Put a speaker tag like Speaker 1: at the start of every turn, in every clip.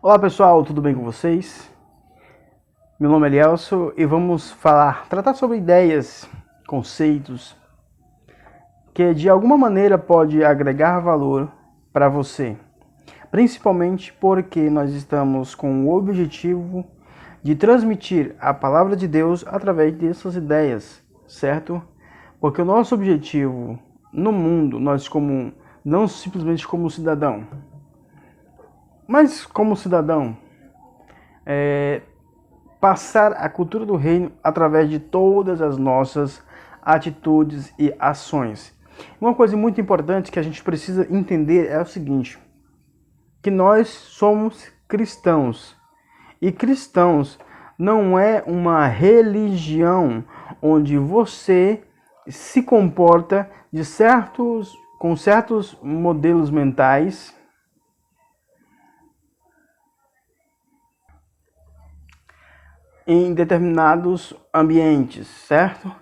Speaker 1: Olá pessoal, tudo bem com vocês? Meu nome é Elielso e vamos tratar sobre ideias, conceitos que de alguma maneira pode agregar valor para você. Principalmente porque nós estamos com o objetivo de transmitir a palavra de Deus através dessas ideias, certo? Porque o nosso objetivo no mundo, não simplesmente como cidadão, mas como cidadão, passar a cultura do reino através de todas as nossas atitudes e ações. Uma coisa muito importante que a gente precisa entender é o seguinte, que nós somos cristãos. E cristãos não é uma religião onde você se comporta com certos modelos mentais em determinados ambientes, certo?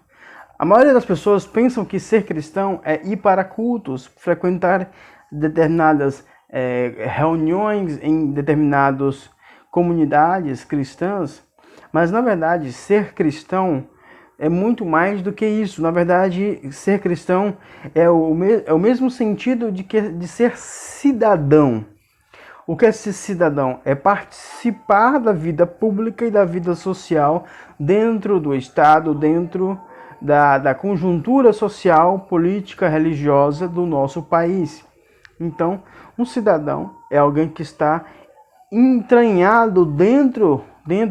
Speaker 1: A maioria das pessoas pensam que ser cristão é ir para cultos, frequentar determinadas reuniões em determinadas comunidades cristãs, mas na verdade ser cristão é muito mais do que isso. Na verdade, ser cristão é o mesmo sentido de ser cidadão. O que é ser cidadão? É participar da vida pública e da vida social dentro do Estado, dentro da conjuntura social, política, religiosa do nosso país. Então, um cidadão é alguém que está entranhado dentro,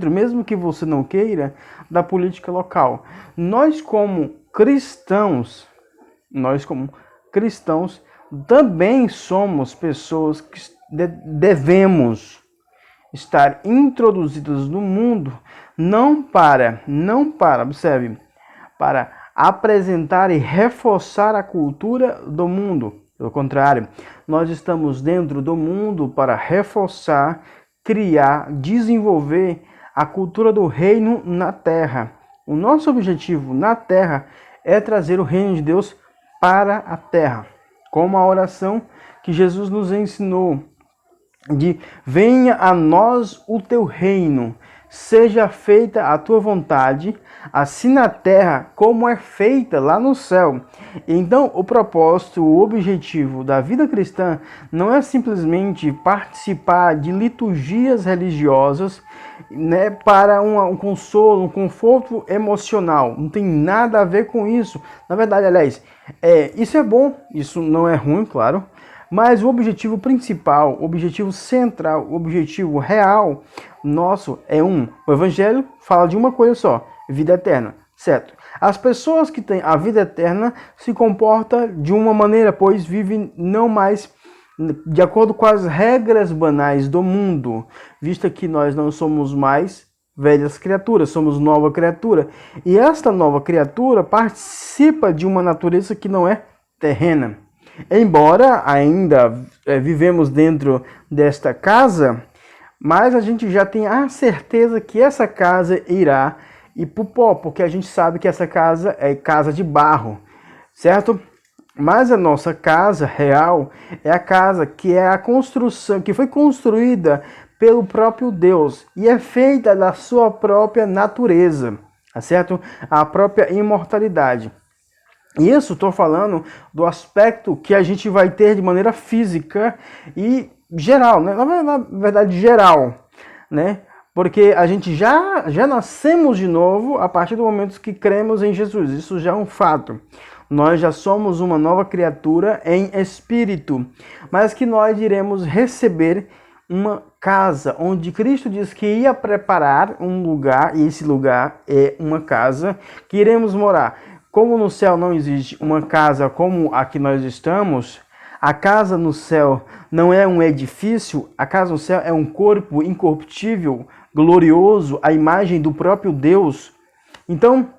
Speaker 1: mesmo que você não queira, da política local. Nós como cristãos, também somos pessoas que devemos estar introduzidos no mundo observe, para apresentar e reforçar a cultura do mundo. Pelo contrário, nós estamos dentro do mundo para reforçar, criar, desenvolver a cultura do reino na terra. O nosso objetivo na terra é trazer o reino de Deus para a terra, como a oração que Jesus nos ensinou, de venha a nós o teu reino, seja feita a tua vontade, assim na terra como é feita lá no céu. Então, o propósito, o objetivo da vida cristã não é simplesmente participar de liturgias religiosas, né, para um consolo, um conforto emocional. Não tem nada a ver com isso. Na verdade, aliás, isso é bom, isso não é ruim, claro. Mas o objetivo principal, o objetivo central, o objetivo real nosso é o Evangelho fala de uma coisa só, vida eterna, certo? As pessoas que têm a vida eterna se comportam de uma maneira, pois vivem não mais de acordo com as regras banais do mundo, visto que nós não somos mais velhas criaturas, somos nova criatura. E esta nova criatura participa de uma natureza que não é terrena. Embora ainda vivemos dentro desta casa, mas a gente já tem a certeza que essa casa irá ir para o pó, porque a gente sabe que essa casa é casa de barro, certo? Mas a nossa casa real é a casa que é a construção, que foi construída pelo próprio Deus e é feita da sua própria natureza, certo? A própria imortalidade. Isso estou falando do aspecto que a gente vai ter de maneira física e geral, né? Na verdade geral, né? Porque a gente já nascemos de novo a partir do momento que cremos em Jesus. Isso já é um fato. Nós já somos uma nova criatura em espírito, mas que nós iremos receber uma casa, onde Cristo diz que ia preparar um lugar, e esse lugar é uma casa que iremos morar. Como no céu não existe uma casa como a que nós estamos, a casa no céu não é um edifício, a casa no céu é um corpo incorruptível, glorioso, a imagem do próprio Deus. Então,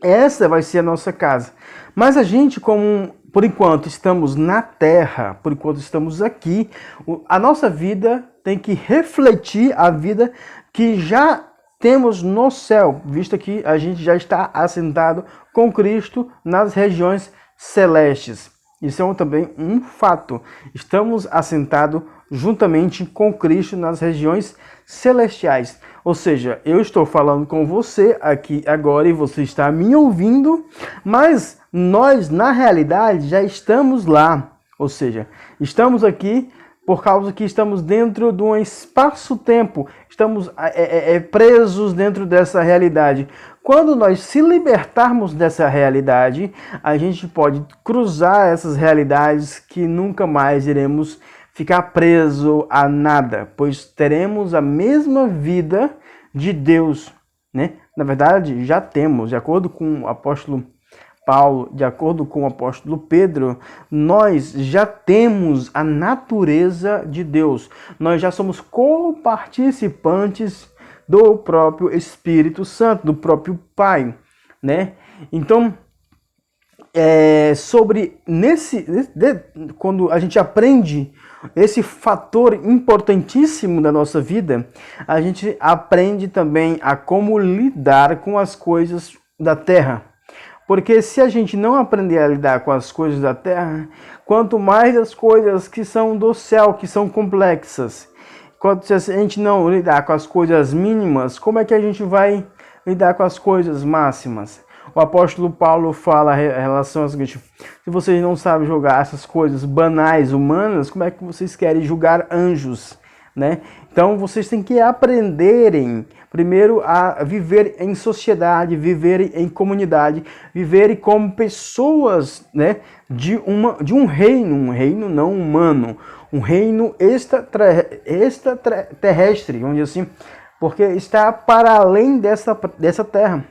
Speaker 1: essa vai ser a nossa casa. Mas a gente, por enquanto estamos na terra, por enquanto estamos aqui, a nossa vida tem que refletir a vida que já temos no céu, visto que a gente já está assentado com Cristo nas regiões celestes. Isso é também um fato. Estamos assentados juntamente com Cristo nas regiões celestiais. Ou seja, eu estou falando com você aqui agora e você está me ouvindo, mas nós, na realidade, já estamos lá. Ou seja, estamos aqui por causa que estamos dentro de um espaço-tempo, estamos presos dentro dessa realidade. Quando nós se libertarmos dessa realidade, a gente pode cruzar essas realidades que nunca mais iremos ficar preso a nada, pois teremos a mesma vida de Deus, né? Na verdade, já temos, de acordo com o apóstolo Paulo, de acordo com o apóstolo Pedro, nós já temos a natureza de Deus. Nós já somos coparticipantes do próprio Espírito Santo, do próprio Pai, né? Então, quando a gente aprende esse fator importantíssimo da nossa vida, a gente aprende também a como lidar com as coisas da terra. Porque se a gente não aprender a lidar com as coisas da terra, quanto mais as coisas que são do céu, que são complexas, se a gente não lidar com as coisas mínimas, como é que a gente vai lidar com as coisas máximas? O apóstolo Paulo fala em relação ao seguinte: se vocês não sabem julgar essas coisas banais, humanas, como é que vocês querem julgar anjos, né? Então vocês têm que aprenderem primeiro a viver em sociedade, viver em comunidade, viver como pessoas, né, de um reino não humano, um reino extraterrestre, vamos dizer assim, porque está para além dessa terra,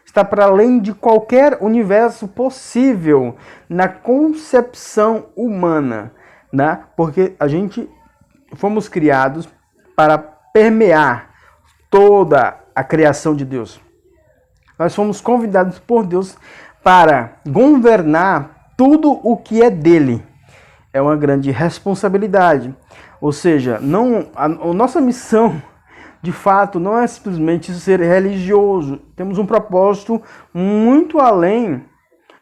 Speaker 1: está para além de qualquer universo possível na concepção humana, né? Porque a gente fomos criados para permear toda a criação de Deus. Nós fomos convidados por Deus para governar tudo o que é dele. É uma grande responsabilidade. Ou seja, a nossa missão, de fato, não é simplesmente ser religioso. Temos um propósito muito além,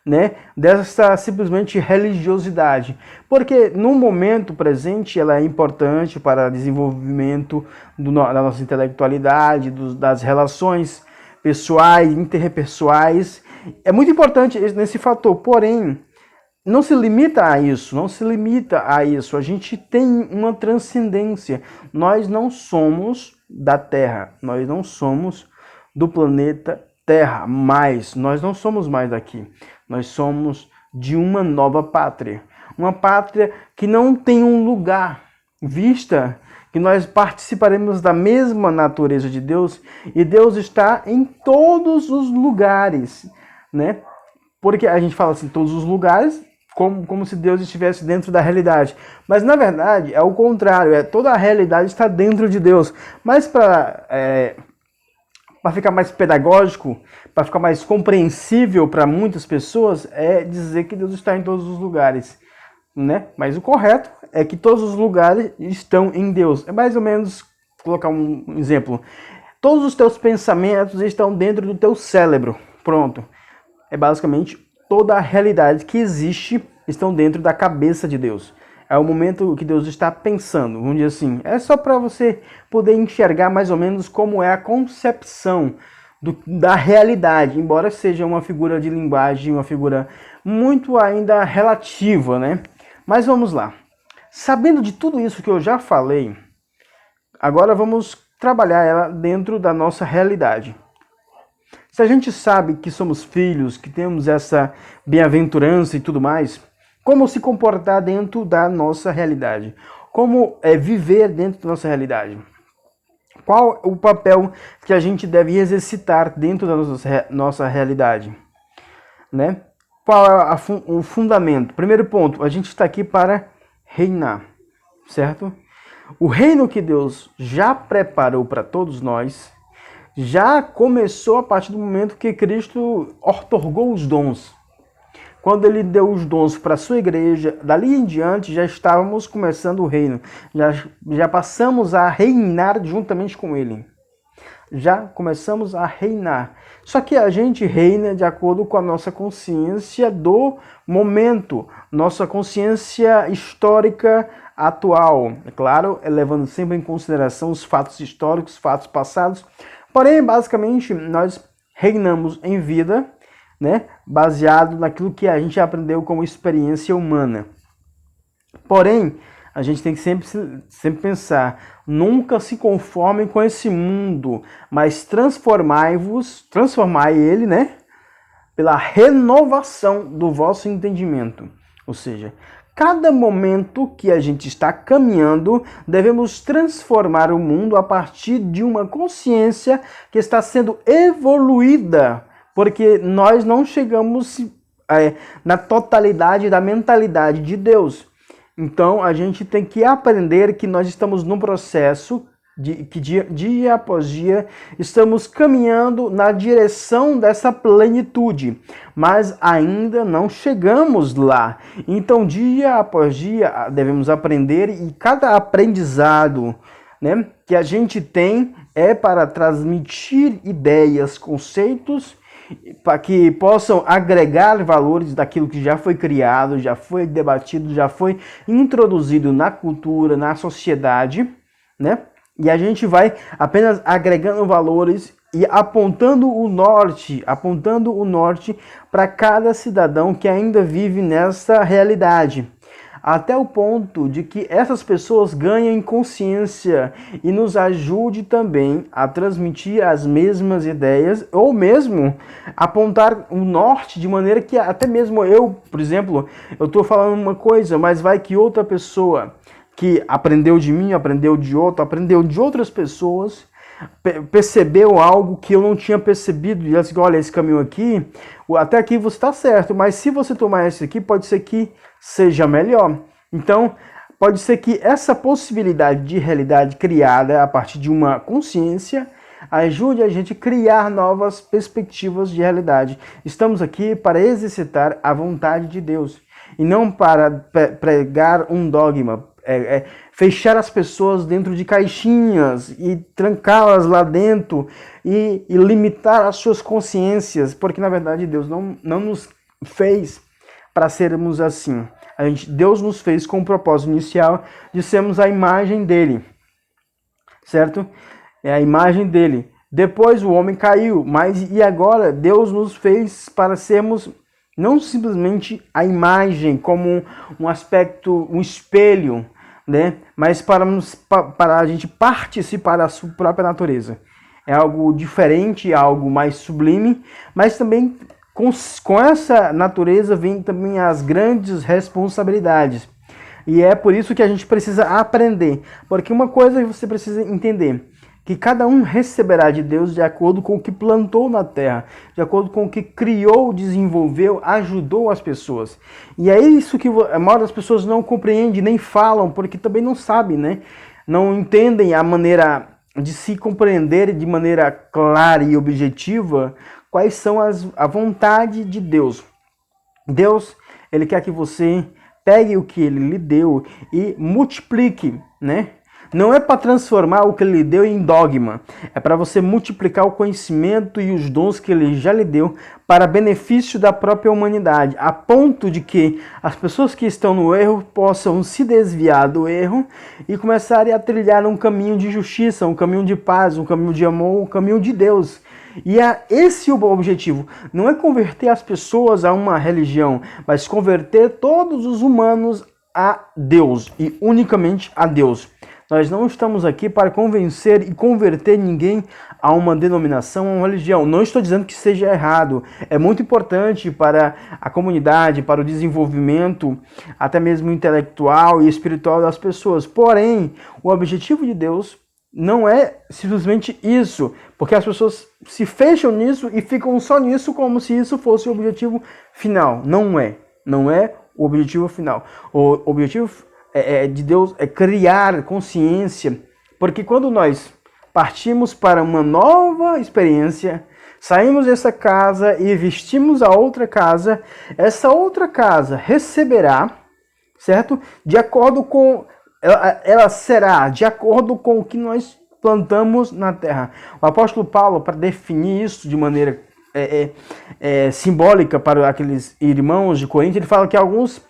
Speaker 1: né, dessa simplesmente religiosidade. Porque no momento presente ela é importante para o desenvolvimento da nossa intelectualidade, das relações pessoais, interpessoais. É muito importante nesse fator, porém, não se limita a isso, A gente tem uma transcendência. Nós não somos da Terra, nós não somos do planeta Terra, mas nós não somos mais daqui. Nós somos de uma nova pátria. Uma pátria que não tem um lugar, vista que nós participaremos da mesma natureza de Deus, e Deus está em todos os lugares, né? Porque a gente fala assim, todos os lugares, como se Deus estivesse dentro da realidade. Mas, na verdade, é o contrário. Toda a realidade está dentro de Deus. Mas para ficar mais pedagógico, para ficar mais compreensível para muitas pessoas, é dizer que Deus está em todos os lugares, né? Mas o correto é que todos os lugares estão em Deus. É mais ou menos, colocar um exemplo. Todos os teus pensamentos estão dentro do teu cérebro. Pronto. É basicamente toda a realidade que existe estão dentro da cabeça de Deus. É o momento que Deus está pensando, vamos dizer assim. É só para você poder enxergar mais ou menos como é a concepção da realidade, embora seja uma figura de linguagem, uma figura muito ainda relativa, né? Mas vamos lá. Sabendo de tudo isso que eu já falei, agora vamos trabalhar ela dentro da nossa realidade. Se a gente sabe que somos filhos, que temos essa bem-aventurança e tudo mais, como se comportar dentro da nossa realidade? Como viver dentro da nossa realidade? Qual o papel que a gente deve exercitar dentro da nossa realidade? Né? Qual é o fundamento? Primeiro ponto, a gente está aqui para reinar, certo? O reino que Deus já preparou para todos nós já começou a partir do momento que Cristo outorgou os dons. Quando ele deu os dons para a sua igreja, dali em diante já estávamos começando o reino. Já passamos a reinar juntamente com ele. Já começamos a reinar. Só que a gente reina de acordo com a nossa consciência do momento, nossa consciência histórica atual. É claro, levando sempre em consideração os fatos históricos, fatos passados. Porém, basicamente, nós reinamos em vida, né, baseado naquilo que a gente aprendeu como experiência humana. Porém, a gente tem que sempre pensar, nunca se conformem com esse mundo, mas transformai ele, né, pela renovação do vosso entendimento. Ou seja, cada momento que a gente está caminhando, devemos transformar o mundo a partir de uma consciência que está sendo evoluída, porque nós não chegamos na totalidade da mentalidade de Deus. Então, a gente tem que aprender que nós estamos num processo que dia após dia estamos caminhando na direção dessa plenitude, mas ainda não chegamos lá. Então, dia após dia, devemos aprender, e cada aprendizado, né, que a gente tem é para transmitir ideias, conceitos, para que possam agregar valores daquilo que já foi criado, já foi debatido, já foi introduzido na cultura, na sociedade, né? E a gente vai apenas agregando valores e apontando o norte para cada cidadão que ainda vive nessa realidade. Até o ponto de que essas pessoas ganhem consciência e nos ajude também a transmitir as mesmas ideias, ou mesmo apontar o norte de maneira que até mesmo eu, por exemplo, eu estou falando uma coisa, mas vai que outra pessoa que aprendeu de mim, aprendeu de outro, aprendeu de outras pessoas, percebeu algo que eu não tinha percebido, e assim, olha, esse caminho aqui, até aqui você está certo, mas se você tomar esse aqui, pode ser que seja melhor. Então, pode ser que essa possibilidade de realidade criada a partir de uma consciência ajude a gente a criar novas perspectivas de realidade. Estamos aqui para exercitar a vontade de Deus e não para pregar um dogma, fechar as pessoas dentro de caixinhas e trancá-las lá dentro e limitar as suas consciências, porque na verdade Deus não nos fez para sermos assim. Deus nos fez com o propósito inicial de sermos a imagem dele, certo? É a imagem dele. Depois o homem caiu, mas e agora Deus nos fez para sermos não simplesmente a imagem como um aspecto, um espelho, né? Mas para a gente participar da sua própria natureza. É algo diferente, algo mais sublime, mas também com essa natureza vem também as grandes responsabilidades. E é por isso que a gente precisa aprender. Porque uma coisa você precisa entender, que cada um receberá de Deus de acordo com o que plantou na terra, de acordo com o que criou, desenvolveu, ajudou as pessoas. E é isso que a maioria das pessoas não compreende, nem falam, porque também não sabem, né? Não entendem a maneira de se compreender de maneira clara e objetiva quais são a vontade de Deus. Deus, ele quer que você pegue o que ele lhe deu e multiplique, né? Não é para transformar o que ele lhe deu em dogma, é para você multiplicar o conhecimento e os dons que ele já lhe deu para benefício da própria humanidade, a ponto de que as pessoas que estão no erro possam se desviar do erro e começarem a trilhar um caminho de justiça, um caminho de paz, um caminho de amor, um caminho de Deus. E esse é o objetivo, não é converter as pessoas a uma religião, mas converter todos os humanos a Deus e unicamente a Deus. Nós não estamos aqui para convencer e converter ninguém a uma denominação, a uma religião. Não estou dizendo que seja errado. É muito importante para a comunidade, para o desenvolvimento, até mesmo intelectual e espiritual das pessoas. Porém, o objetivo de Deus não é simplesmente isso, porque as pessoas se fecham nisso e ficam só nisso como se isso fosse o objetivo final. Não é. Não é o objetivo final. O objetivo de Deus é criar consciência, porque quando nós partimos para uma nova experiência, saímos dessa casa e vestimos a outra casa, essa outra casa receberá, certo? De acordo com, ela será de acordo com o que nós plantamos na terra. O apóstolo Paulo, para definir isso de maneira simbólica para aqueles irmãos de Corinto, ele fala que alguns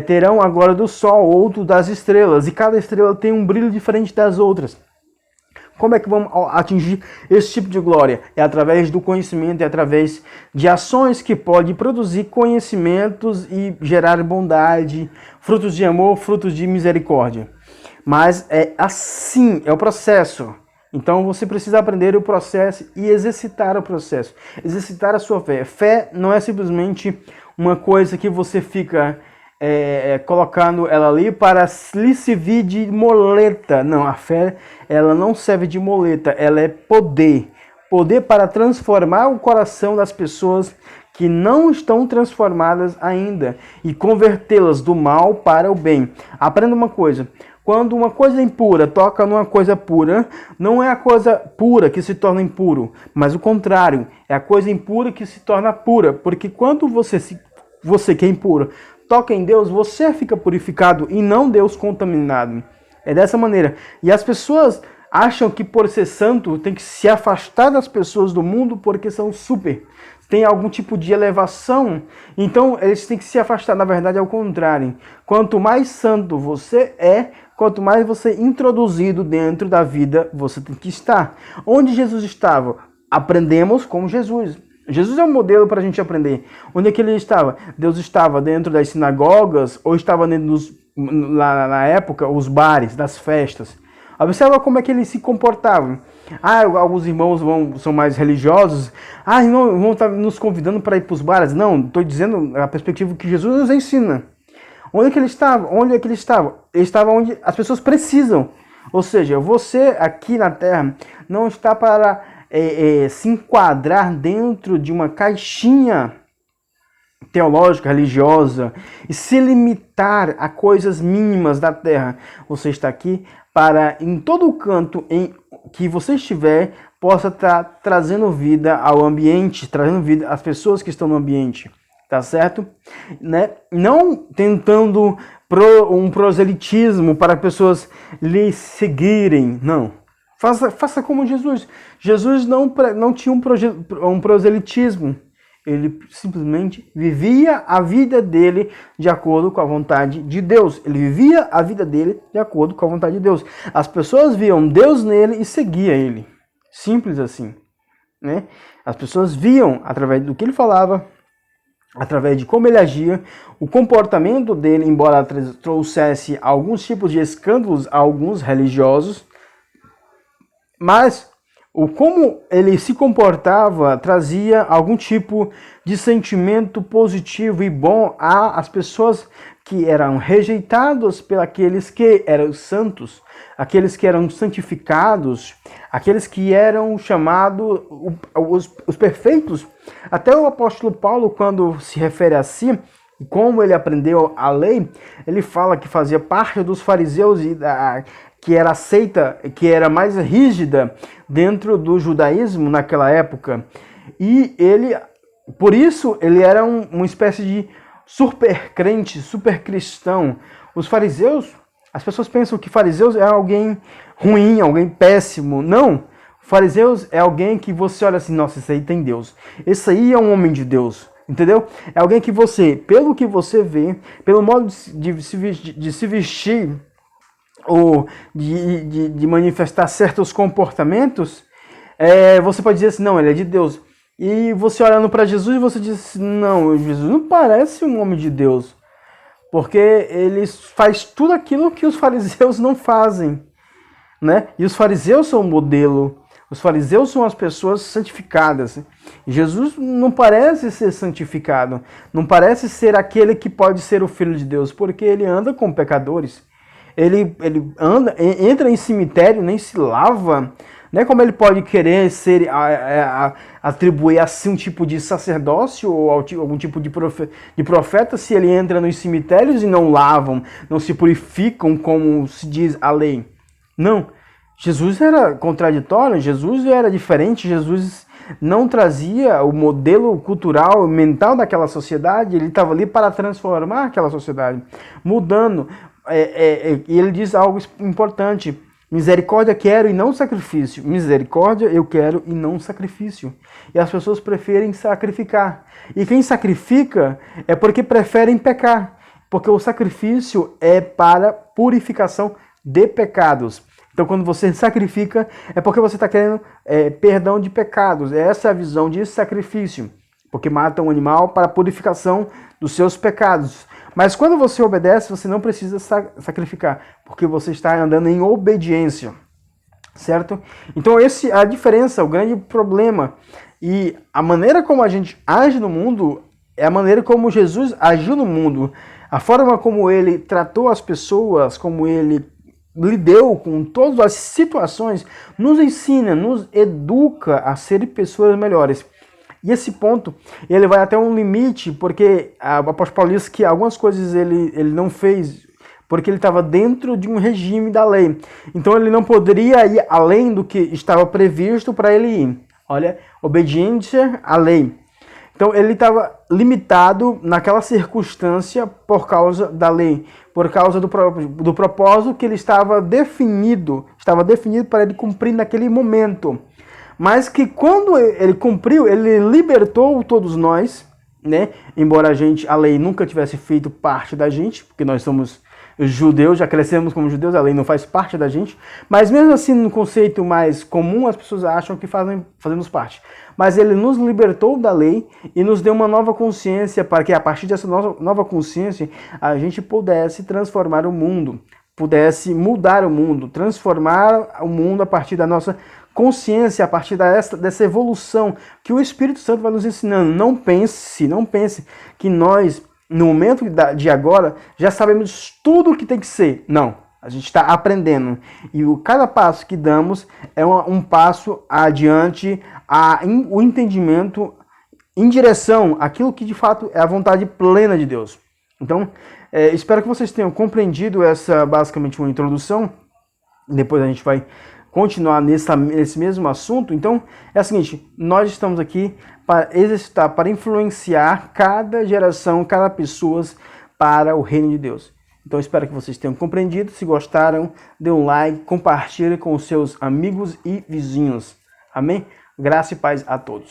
Speaker 1: terão a glória do sol, outro das estrelas, e cada estrela tem um brilho diferente das outras. Como é que vamos atingir esse tipo de glória? É através do conhecimento, é através de ações que podem produzir conhecimentos e gerar bondade, frutos de amor, frutos de misericórdia. Mas é assim, é o processo. Então você precisa aprender o processo e exercitar o processo. Exercitar a sua fé. Fé não é simplesmente uma coisa que você fica colocando ela ali para lhe servir de moleta. Não, a fé ela não serve de moleta, ela é poder. Poder para transformar o coração das pessoas que não estão transformadas ainda e convertê-las do mal para o bem. Aprenda uma coisa. Quando uma coisa impura toca numa coisa pura, não é a coisa pura que se torna impuro, mas o contrário, é a coisa impura que se torna pura, porque quando você que é impuro toca em Deus, você fica purificado e não Deus contaminado. É dessa maneira. E as pessoas acham que por ser santo tem que se afastar das pessoas do mundo porque são tem algum tipo de elevação, então eles têm que se afastar. Na verdade é o contrário. Quanto mais santo você é, quanto mais você é introduzido dentro da vida, você tem que estar. Onde Jesus estava? Aprendemos com Jesus. Jesus é um modelo para a gente aprender. Onde é que ele estava? Deus estava dentro das sinagogas ou estava dentro lá na época, os bares, das festas. Observa como é que eles se comportavam. Alguns irmãos são mais religiosos. Não, vão estar nos convidando para ir para os bares. Não, estou dizendo a perspectiva que Jesus nos ensina. Onde é que ele estava? Onde é que ele estava? Ele estava onde as pessoas precisam. Ou seja, você aqui na Terra não está para se enquadrar dentro de uma caixinha teológica, religiosa e se limitar a coisas mínimas da Terra. Você está aqui para, em todo canto em que você estiver, possa estar trazendo vida ao ambiente, trazendo vida às pessoas que estão no ambiente. Tá certo? Né? Não tentando um proselitismo para pessoas lhe seguirem, não. Faça como Jesus. Jesus não tinha um proselitismo. Ele simplesmente vivia a vida dele de acordo com a vontade de Deus. Ele vivia a vida dele de acordo com a vontade de Deus. As pessoas viam Deus nele e seguiam ele. Simples assim. Né? As pessoas viam através do que ele falava, através de como ele agia, o comportamento dele, embora trouxesse alguns tipos de escândalos a alguns religiosos, mas como ele se comportava trazia algum tipo de sentimento positivo e bom às pessoas que eram rejeitadas pelos que eram santos, aqueles que eram santificados, aqueles que eram chamados os perfeitos. Até o apóstolo Paulo, quando se refere a si, e como ele aprendeu a lei, ele fala que fazia parte dos fariseus e que era aceita, que era mais rígida dentro do judaísmo naquela época. E ele, por isso, ele era uma espécie de super crente, super cristão. Os fariseus, as pessoas pensam que fariseus é alguém ruim, alguém péssimo. Não, fariseus é alguém que você olha assim, nossa, esse aí tem Deus. Esse aí é um homem de Deus. Entendeu? É alguém que você, pelo que você vê, pelo modo de se vestir, ou de manifestar certos comportamentos, você pode dizer assim, não, ele é de Deus. E você olhando para Jesus, você diz assim, não, Jesus não parece um homem de Deus, porque ele faz tudo aquilo que os fariseus não fazem, né? E os fariseus são o modelo, os fariseus são as pessoas santificadas. Jesus não parece ser santificado, não parece ser aquele que pode ser o Filho de Deus, porque ele anda com pecadores. Ele entra em cemitério, nem se lava. Né? Como ele pode querer atribuir assim um tipo de sacerdócio ou algum tipo de profeta se ele entra nos cemitérios e não lavam, não se purificam como se diz a lei? Não. Jesus era contraditório, Jesus era diferente, Jesus não trazia o modelo cultural, mental daquela sociedade, ele estava ali para transformar aquela sociedade, mudando. E ele diz algo importante: misericórdia quero e não sacrifício. Misericórdia eu quero e não sacrifício. E as pessoas preferem sacrificar. E quem sacrifica é porque preferem pecar. Porque o sacrifício é para purificação de pecados. Então, quando você sacrifica, é porque você está querendo perdão de pecados. Essa é a visão de sacrifício. Porque mata um animal para a purificação dos seus pecados. Mas quando você obedece, você não precisa sacrificar, porque você está andando em obediência. Certo? Então, esse é a diferença, o grande problema. E a maneira como a gente age no mundo é a maneira como Jesus agiu no mundo. A forma como ele tratou as pessoas, como ele lidou com todas as situações, nos ensina, nos educa a ser pessoas melhores. E esse ponto, ele vai até um limite, porque o apóstolo Paulo diz que algumas coisas ele não fez porque ele estava dentro de um regime da lei. Então ele não poderia ir além do que estava previsto para ele ir. Olha, obediência à lei. Então ele estava limitado naquela circunstância por causa da lei, por causa do propósito que ele estava definido para ele cumprir naquele momento. Mas que quando ele cumpriu, ele libertou todos nós, né? Embora a lei nunca tivesse feito parte da gente, porque nós somos judeus, já crescemos como judeus, a lei não faz parte da gente, mas mesmo assim, no conceito mais comum, as pessoas acham que fazemos parte. Mas ele nos libertou da lei e nos deu uma nova consciência, para que a partir dessa nova consciência, a gente pudesse transformar o mundo, pudesse mudar o mundo, transformar o mundo a partir da nossa consciência, a partir dessa evolução que o Espírito Santo vai nos ensinando. Não pense que nós, no momento de agora, já sabemos tudo o que tem que ser. Não, a gente está aprendendo. E cada passo que damos é um passo adiante, o entendimento em direção àquilo que de fato é a vontade plena de Deus. Então, espero que vocês tenham compreendido essa, basicamente, uma introdução. Depois a gente vai continuar nesse mesmo assunto. Então, é o seguinte, nós estamos aqui para exercitar, para influenciar cada geração, cada pessoa para o reino de Deus. Então, espero que vocês tenham compreendido. Se gostaram, dê um like, compartilhe com os seus amigos e vizinhos. Amém? Graça e paz a todos.